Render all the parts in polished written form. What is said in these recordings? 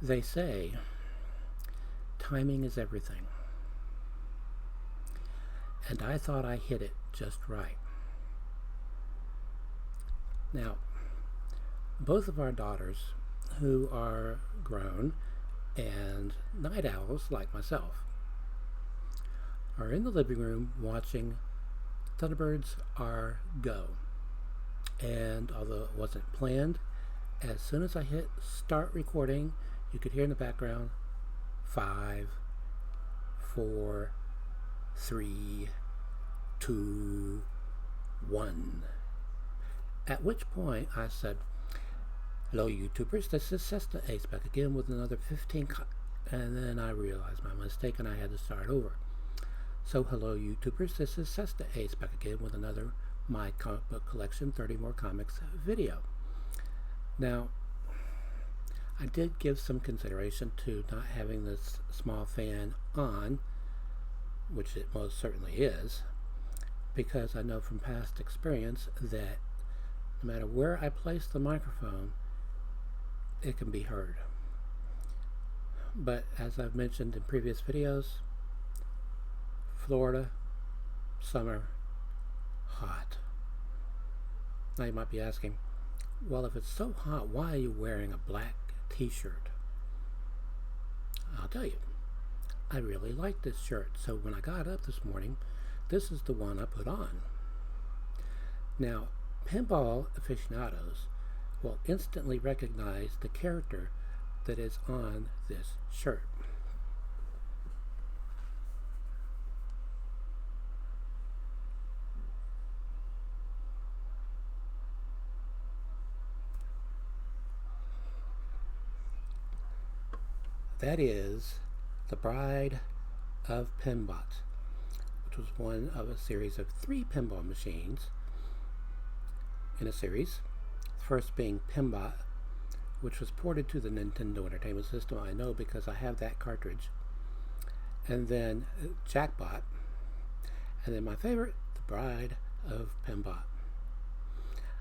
They say timing is everything, and I thought I hit it just right. Now, both of our daughters, who are grown and night owls like myself, are in the living room watching Thunderbirds Are Go. And although it wasn't planned, as soon as I hit start recording, you could hear in the background 5, 4, 3, 2, 1. At which point I said, "Hello YouTubers, this is cessnaace back again with another 15 and then I realized my mistake and I had to start over. So hello YouTubers, this is cessnaace back again with another My Comic Book Collection 30 More Comics video. Now, I did give some consideration to not having this small fan on, which it most certainly is, because I know from past experience that no matter where I place the microphone, it can be heard. But as I've mentioned in previous videos, Florida, summer, hot. Now you might be asking, well, if it's so hot, why are you wearing a black t-shirt? I'll tell you, I really like this shirt, so when I got up this morning, this is the one I put on. Now, pinball aficionados will instantly recognize the character that is on this shirt. That is the Bride of Pinbot, which was one of a series of 3 pinball machines in a series. The first being Pinbot, which was ported to the Nintendo Entertainment System. I know because I have that cartridge. And then Jackbot. And then my favorite, the Bride of Pinbot.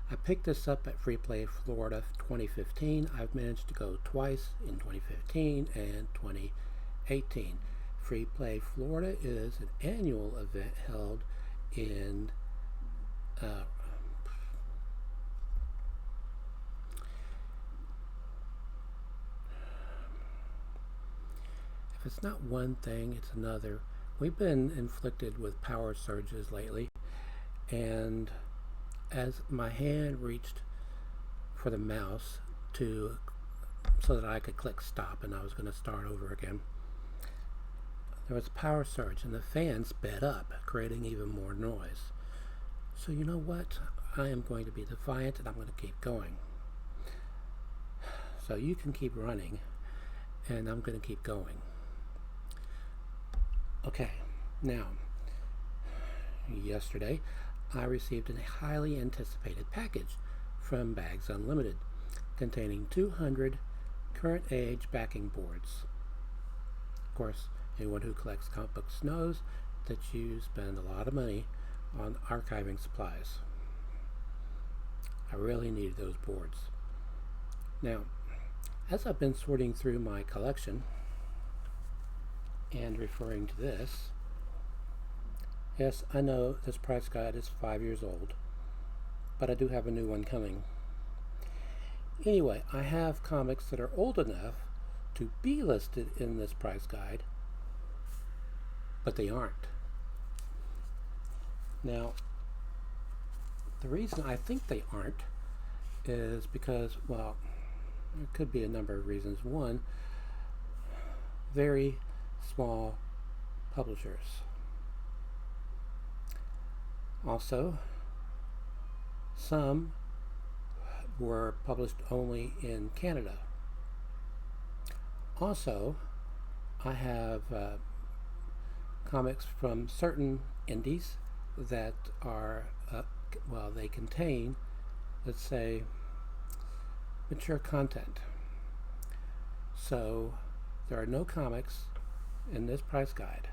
I picked this up at Free Play Florida 2015. I've managed to go twice in 2015 and 2018. Free Play Florida is an annual event held in if it's not one thing, it's another. We've been inflicted with power surges lately, and as my hand reached for the mouse so that I could click stop and I was going to start over again, there was a power surge and the fan sped up, creating even more noise. So you know what? I am going to be defiant and I'm going to keep going. So you can keep running and I'm going to keep going. Okay, now, yesterday I received a highly anticipated package from Bags Unlimited containing 200 current age backing boards. Of course, anyone who collects comic books knows that you spend a lot of money on archiving supplies. I really needed those boards. Now, as I've been sorting through my collection and referring to this, yes, I know this price guide is 5 years old, but I do have a new one coming. Anyway, I have comics that are old enough to be listed in this price guide, but they aren't. Now, the reason I think they aren't is because, well, there could be a number of reasons. One, very small publishers. Also, some were published only in Canada. Also, I have comics from certain indies that are, they contain, let's say, mature content. So, there are no comics in this price guide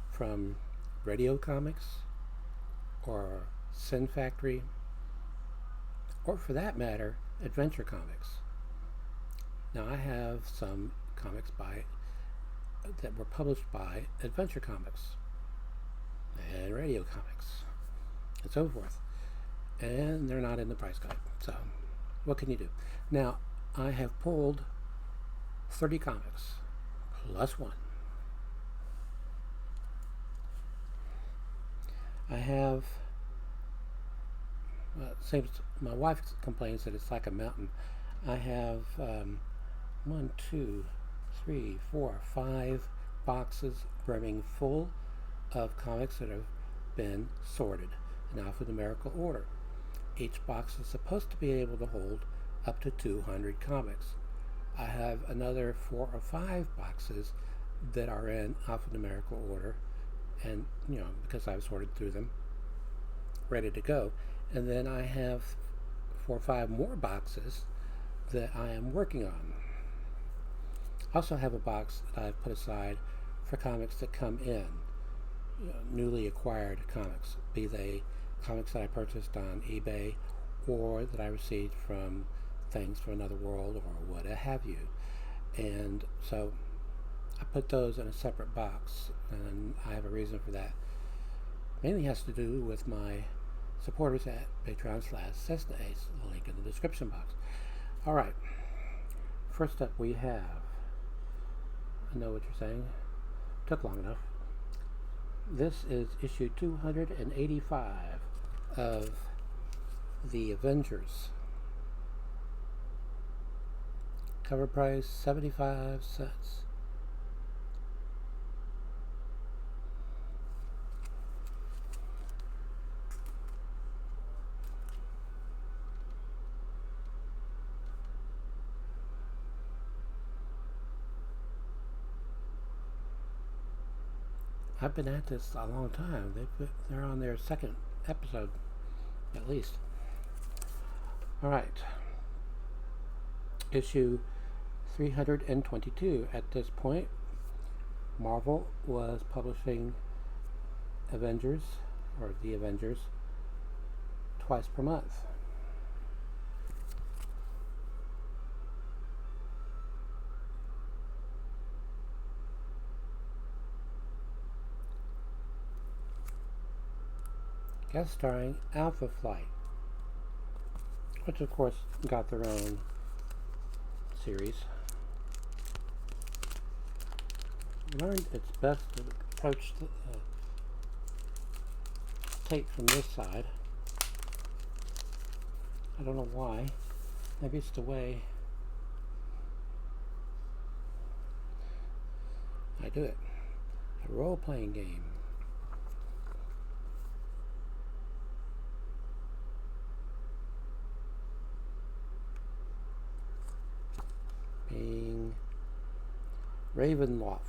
from Radio Comics or Sin Factory, or for that matter, Adventure Comics. Now I have some comics that were published by Adventure Comics and Radio Comics and so forth, and they're not in the price guide. So what can you do? Now I have pulled 30 comics plus one. I have seems my wife complains that it's like a mountain. I have 1, 2, 3, 4, 5 boxes brimming full of comics that have been sorted in alphanumerical order. Each box is supposed to be able to hold up to 200 comics. I have another 4 or 5 boxes that are in alphanumerical order, and because I've sorted through them, ready to go. And then I have 4 or 5 more boxes that I am working on. I also have a box that I've put aside for comics that come in, newly acquired comics, be they comics that I purchased on eBay or that I received from Things from Another World or what have you. And so I put those in a separate box, and I have a reason for that. Mainly has to do with my supporters at Patreon/cessnaace, the link in the description box. All right, first up we have, I know what you're saying, took long enough. This is issue 285 of the Avengers. Cover price 75 cents. I've been at this a long time. They're on their second episode, at least. All right. Issue 322. At this point, Marvel was publishing Avengers, or the Avengers, twice per month. Guest starring Alpha Flight, which of course got their own series. Learned it's best to approach the tape from this side. I don't know why. Maybe it's the way I do it. A role-playing game. Being Ravenloft.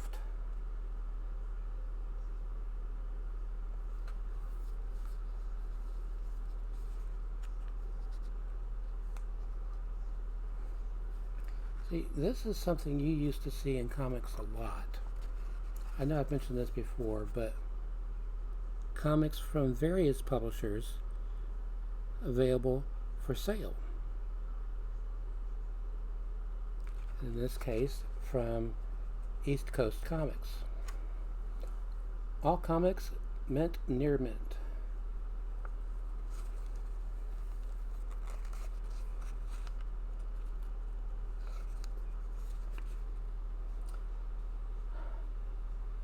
See, this is something you used to see in comics a lot. I know I've mentioned this before, but comics from various publishers available for sale. In this case, from East Coast Comics. All comics mint near mint.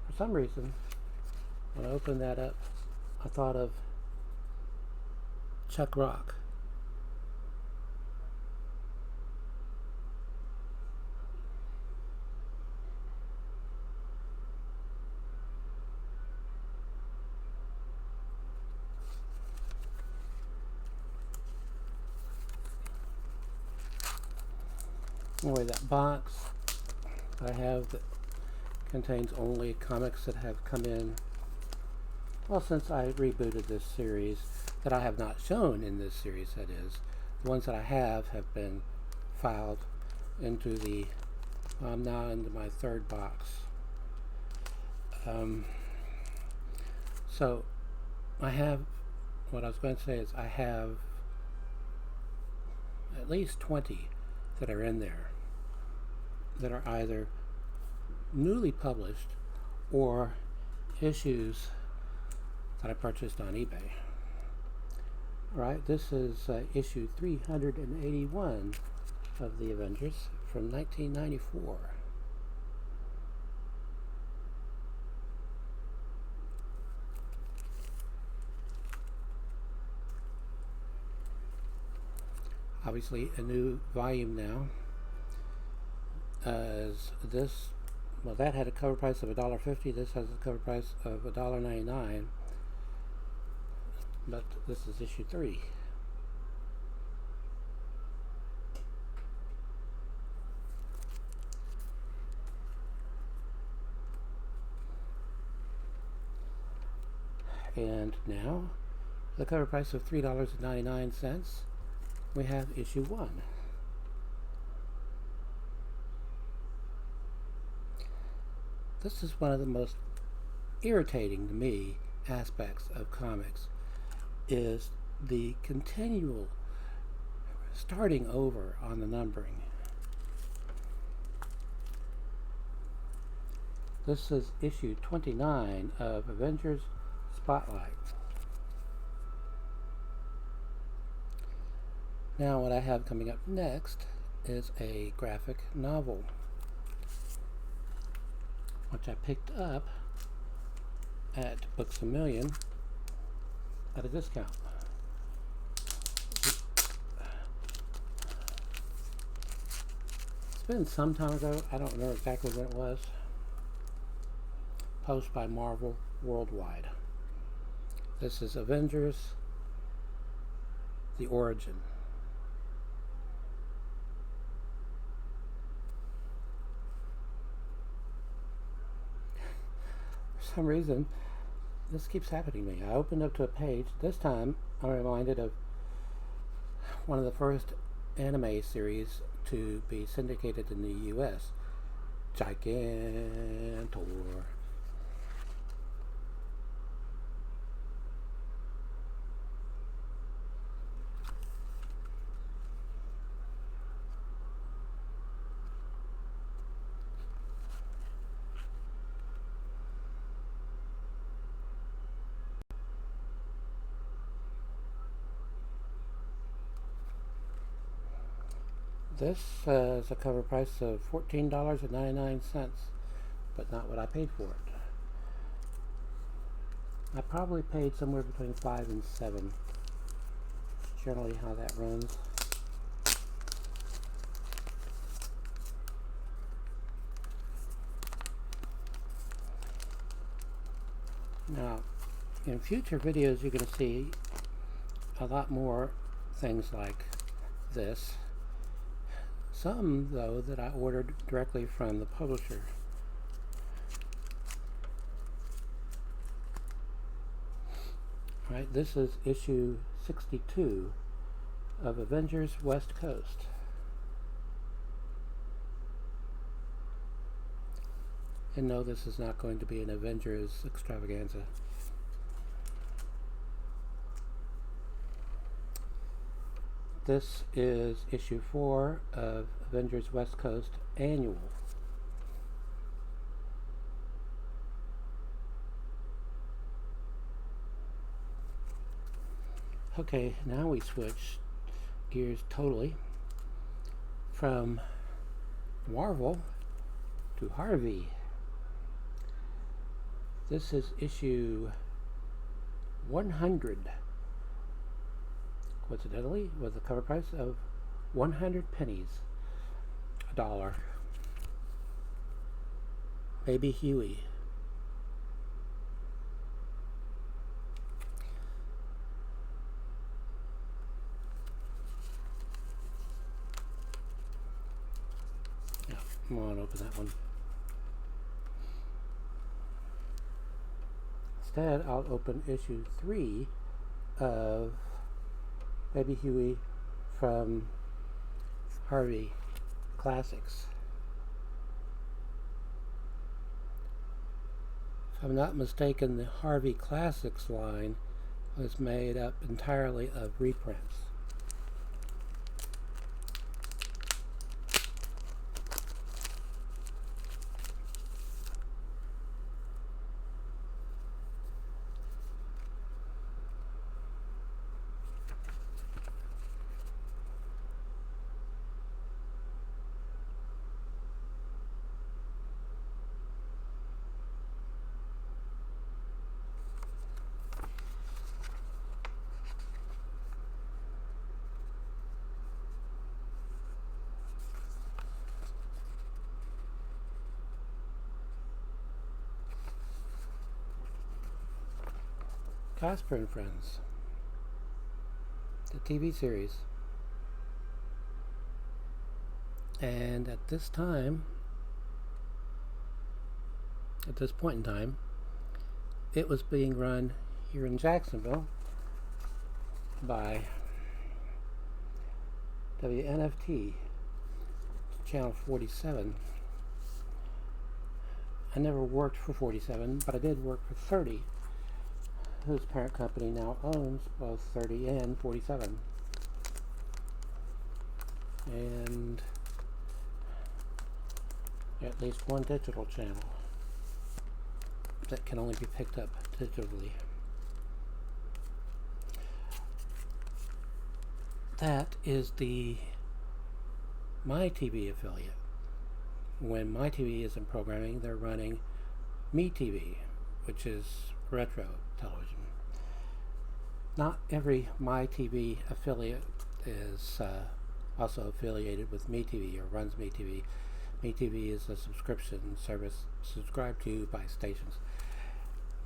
For some reason, when I opened that up, I thought of Chuck Rock. Anyway, that box I have that contains only comics that have come in, well, since I rebooted this series, that I have not shown in this series, that is. The ones that I have been filed into the, I'm now into my third box. So I have, what I was going to say is I have at least 20 that are in there. that are either newly published or issues that I purchased on eBay. Alright, this is issue 381 of the Avengers from 1994. Obviously a new volume now, as this, well, that had a cover price of $1.50. This has a cover price of $1.99, but this is issue 3. And now, the cover price of $3.99, we have issue 1. This is one of the most irritating to me aspects of comics, is the continual starting over on the numbering. This is issue 29 of Avengers Spotlight. Now what I have coming up next is a graphic novel, which I picked up at Books A Million at a discount. It's been some time ago, I don't remember exactly when it was. Published by Marvel Worldwide. This is Avengers: The Origin. For some reason, this keeps happening to me. I opened up to a page. This time, I'm reminded of one of the first anime series to be syndicated in the U.S., Gigantor. This is a cover price of $14.99, but not what I paid for it. I probably paid somewhere between $5 and $7. That's generally how that runs. Now, in future videos, you're going to see a lot more things like this. Some, though, that I ordered directly from the publisher. Right, this is issue 62 of Avengers West Coast. And no, this is not going to be an Avengers extravaganza. This is issue 4 of Avengers West Coast Annual. Okay, now we switch gears totally from Marvel to Harvey. This is issue 100. Coincidentally, with a cover price of 100 pennies, $1. Baby Huey. Yeah, I'm gonna open that one. Instead, I'll open issue 3 of Baby Huey from Harvey Classics. If I'm not mistaken, the Harvey Classics line was made up entirely of reprints. Casper and Friends, the TV series. And at this point in time, it was being run here in Jacksonville by WNFT, channel 47. I never worked for 47, but I did work for 30, whose parent company now owns both 30 and 47. And at least one digital channel that can only be picked up digitally. That is the MyTV affiliate. When MyTV isn't programming, they're running MeTV, which is retro television. Not every MyTV affiliate is also affiliated with MeTV or runs MeTV. MeTV is a subscription service subscribed to by stations.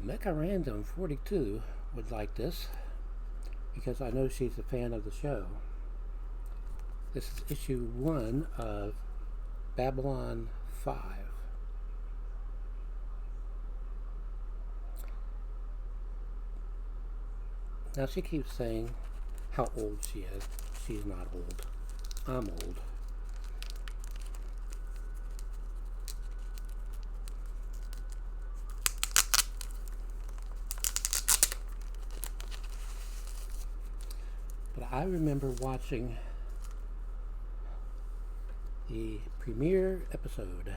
MechaRandom42 would like this because I know she's a fan of the show. This is issue 1 of Babylon 5. Now she keeps saying how old she is. She's not old. I'm old. But I remember watching the premiere episode.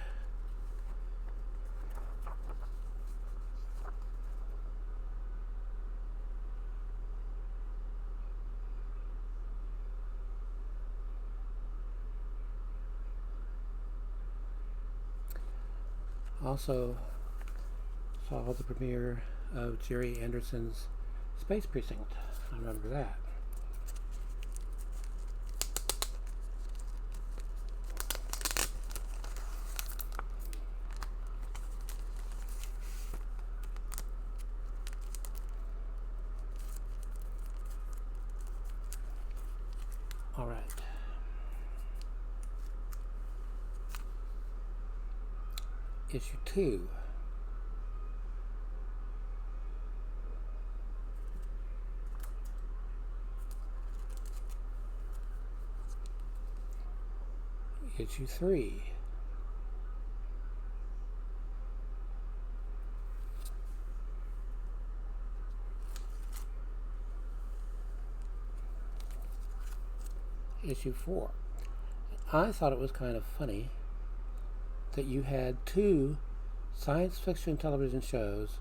Also saw the premiere of Jerry Anderson's Space Precinct. I remember that. All right. Issue 2. Issue 3. Issue 4. I thought it was kind of funny that you had 2 science fiction television shows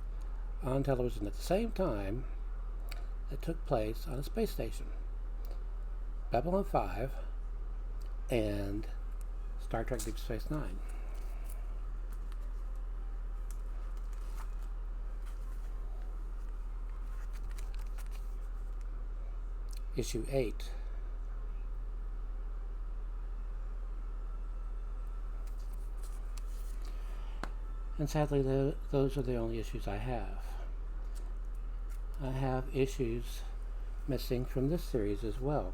on television at the same time that took place on a space station. Babylon 5 and Star Trek Deep Space Nine. Issue 8. And sadly, those are the only issues I have. I have issues missing from this series as well.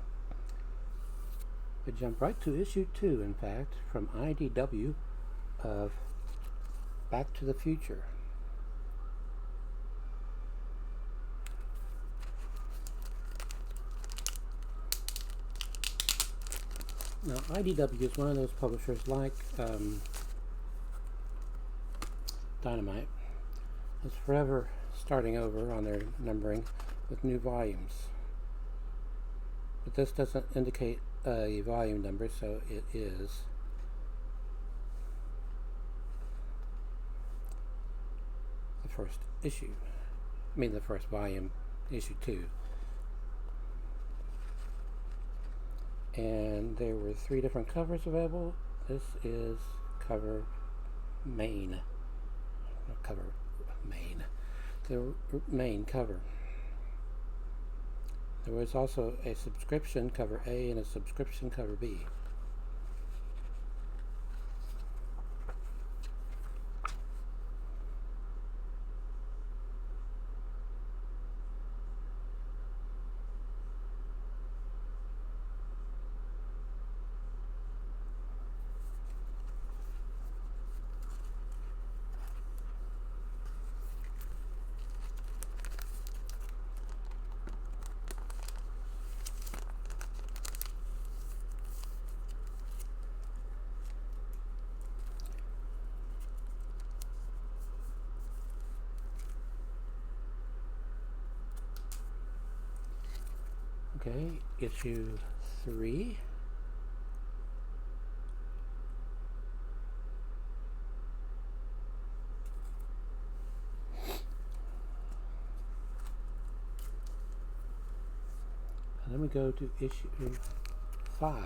We jump right to issue 2, in fact, from IDW of Back to the Future. Now, IDW is one of those publishers like Dynamite. It's forever starting over on their numbering with new volumes. But this doesn't indicate a volume number, so it is the first issue. I mean the first volume, issue 2. And there were 3 different covers available. This is cover main. The main cover. There was also a subscription cover A and a subscription cover B. Okay, issue 3. And then we go to issue 5.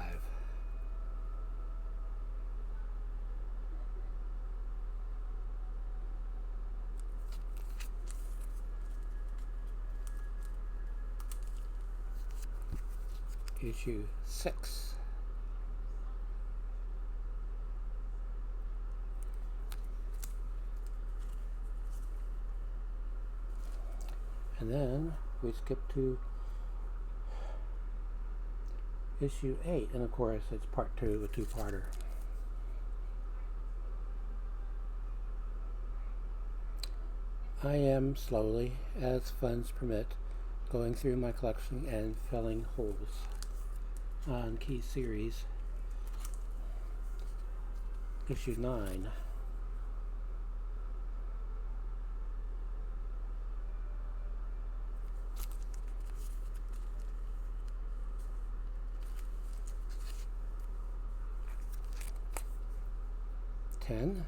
Issue 6. And then we skip to issue 8, and of course it's part 2, a two-parter. I am slowly, as funds permit, going through my collection and filling holes on key series. Issue 9. Ten.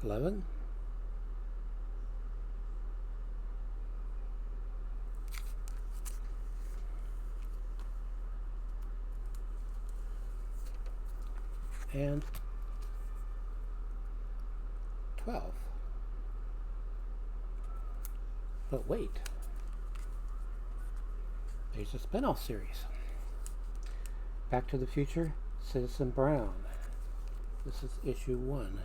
11. 12. But wait, there's a spin-off series. Back to the Future, Citizen Brown. This is issue 1.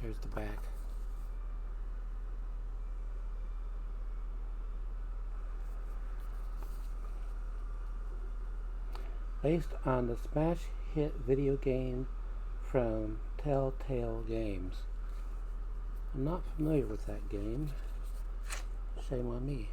There's the back. Based on the smash hit video game from Telltale Games. I'm not familiar with that game. Shame on me.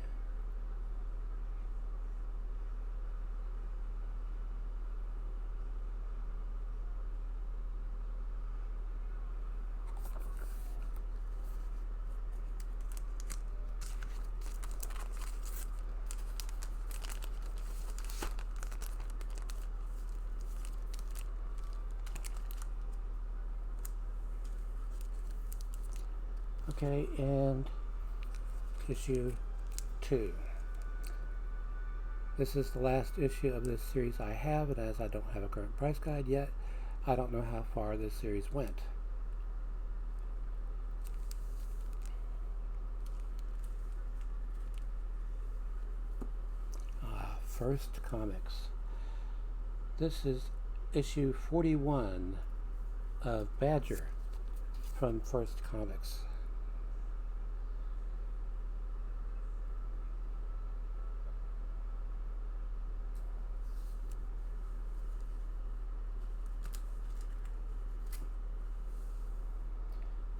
Okay, and issue 2. This is the last issue of this series I have, and as I don't have a current price guide yet, I don't know how far this series went. First Comics. This is issue 41 of Badger from First Comics.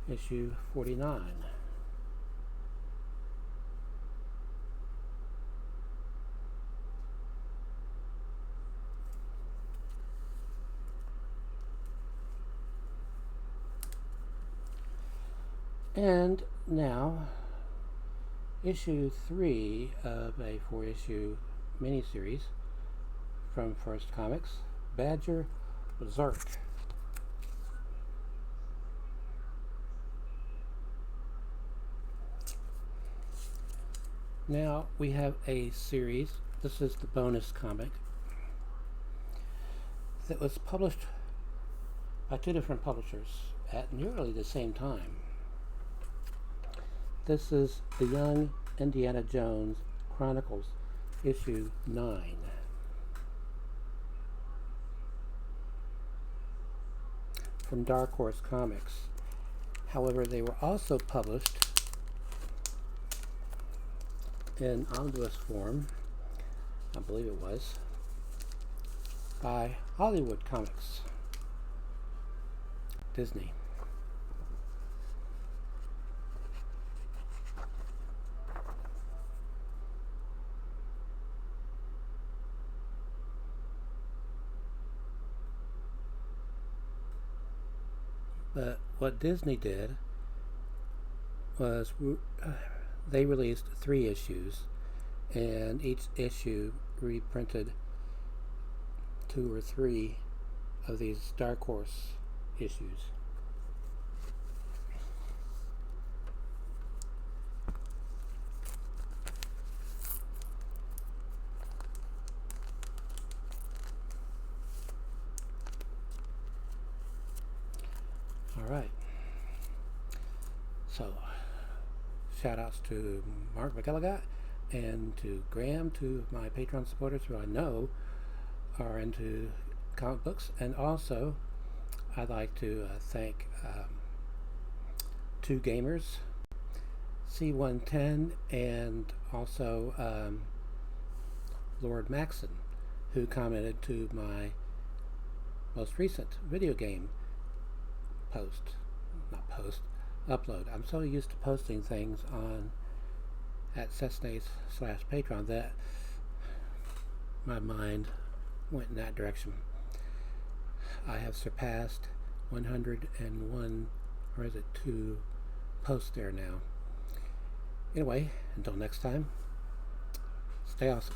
Issue 49. And now, issue 3 of a 4-issue miniseries from First Comics, Badger Berserk. Now we have a series. This is the bonus comic that was published by 2 different publishers at nearly the same time. This is The Young Indiana Jones Chronicles, issue 9. From Dark Horse Comics. However, they were also published in omnibus form, I believe it was, by Hollywood Comics, Disney. But what Disney did was they released 3 issues, and each issue reprinted 2 or 3 of these Dark Horse issues. Alright, so shout outs to Mark McElligott and to Graham, two of my Patreon supporters who I know are into comic books. And also I'd like to thank 2 gamers, C110 and also Lord Maxon, who commented to my most recent video game upload. I'm so used to posting things on at cessnaace/Patreon that my mind went in that direction. I have surpassed 101, or is it 2 posts there now. Anyway, until next time, stay awesome.